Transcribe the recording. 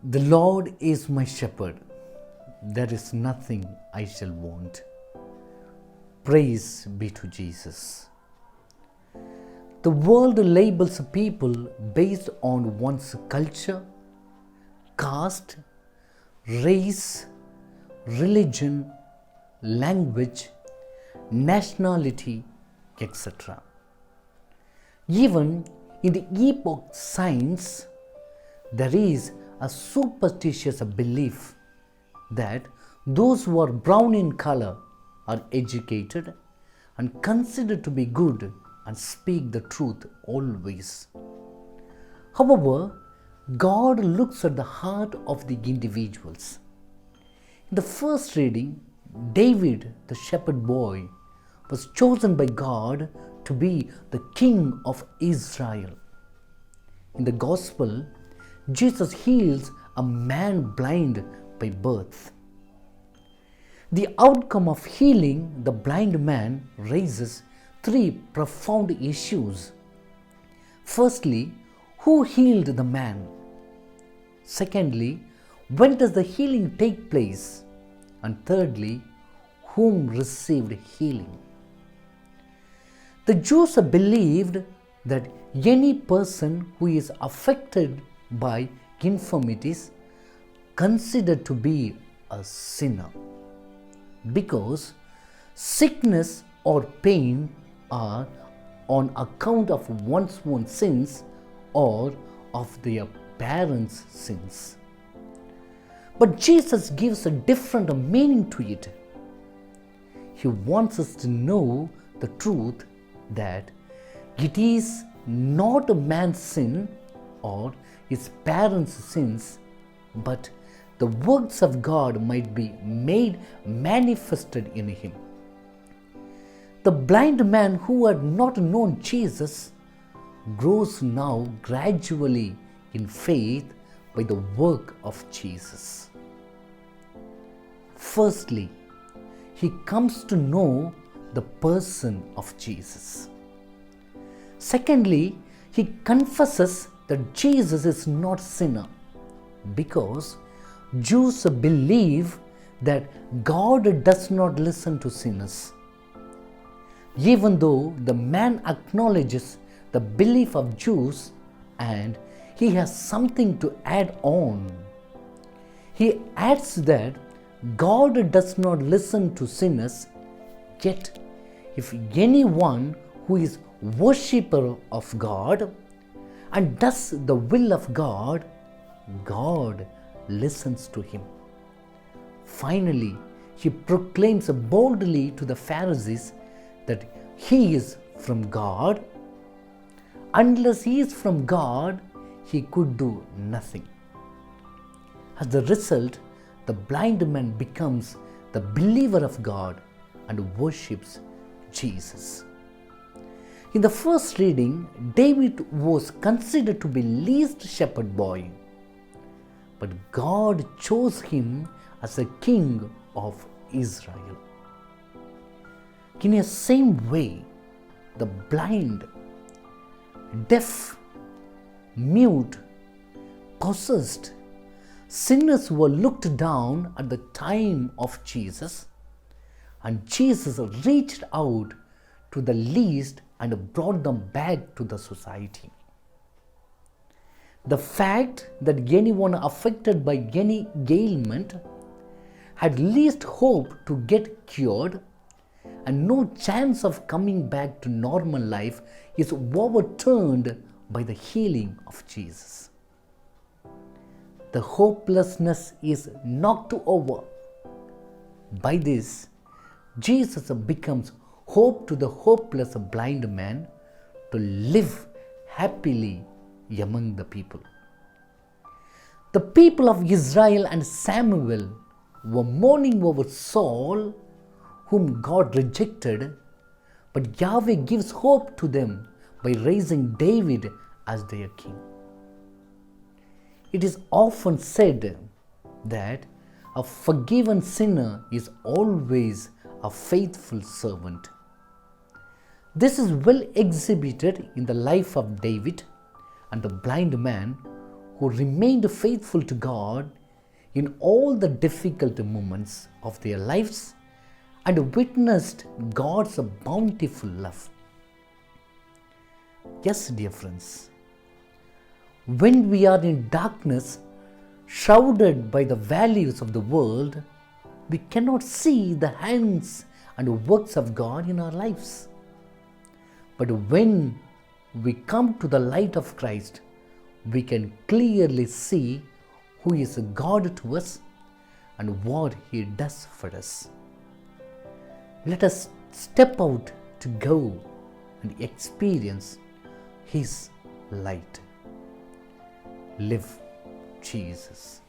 The Lord is my shepherd, there is nothing I shall want. Praise be to Jesus. The world labels people based on one's culture, caste, race, religion, language, nationality, etc. Even in the epoch science, there is a superstitious belief that those who are brown in color are educated and considered to be good and speak the truth always. However, God looks at the heart of the individuals. In the first reading, David, the shepherd boy, was chosen by God to be the king of Israel. In the Gospel, Jesus heals a man blind by birth. The outcome of healing the blind man raises three profound issues. Firstly, who healed the man? Secondly, when does the healing take place? And thirdly, whom received healing? The Jews believed that any person who is affected by infirmities considered to be a sinner, because sickness or pain are on account of one's own sins or of their parents' sins. But Jesus gives a different meaning to it. He wants us to know the truth that it is not a man's sin or his parents' sins, but the works of God might be made manifested in him. The blind man who had not known Jesus grows now gradually in faith by the work of Jesus. Firstly, he comes to know the person of Jesus. Secondly, he confesses that Jesus is not sinner, because Jews believe that God does not listen to sinners. Even though the man acknowledges the belief of Jews and he has something to add on. He adds that God does not listen to sinners, yet if anyone who is worshipper of God and does the will of God, God listens to him. Finally, he proclaims boldly to the Pharisees that he is from God. Unless he is from God, he could do nothing. As a result, the blind man becomes the believer of God and worships Jesus. In the first reading, David was considered to be least shepherd boy, but God chose him as a king of Israel. In the same way, the blind, deaf, mute, possessed, sinners were looked down at the time of Jesus, and Jesus reached out to the least and brought them back to the society. The fact that anyone affected by any ailment had least hope to get cured and no chance of coming back to normal life is overturned by the healing of Jesus. The hopelessness is knocked over. By this, Jesus becomes hope to the hopeless blind man to live happily among the people. The people of Israel and Samuel were mourning over Saul, whom God rejected, but Yahweh gives hope to them by raising David as their king. It is often said that a forgiven sinner is always a faithful servant. This is well exhibited in the life of David and the blind man who remained faithful to God in all the difficult moments of their lives and witnessed God's bountiful love. Yes, dear friends, when we are in darkness, shrouded by the values of the world, we cannot see the hands and works of God in our lives. But when we come to the light of Christ, we can clearly see who is God to us and what He does for us. Let us step out to go and experience His light. Live Jesus.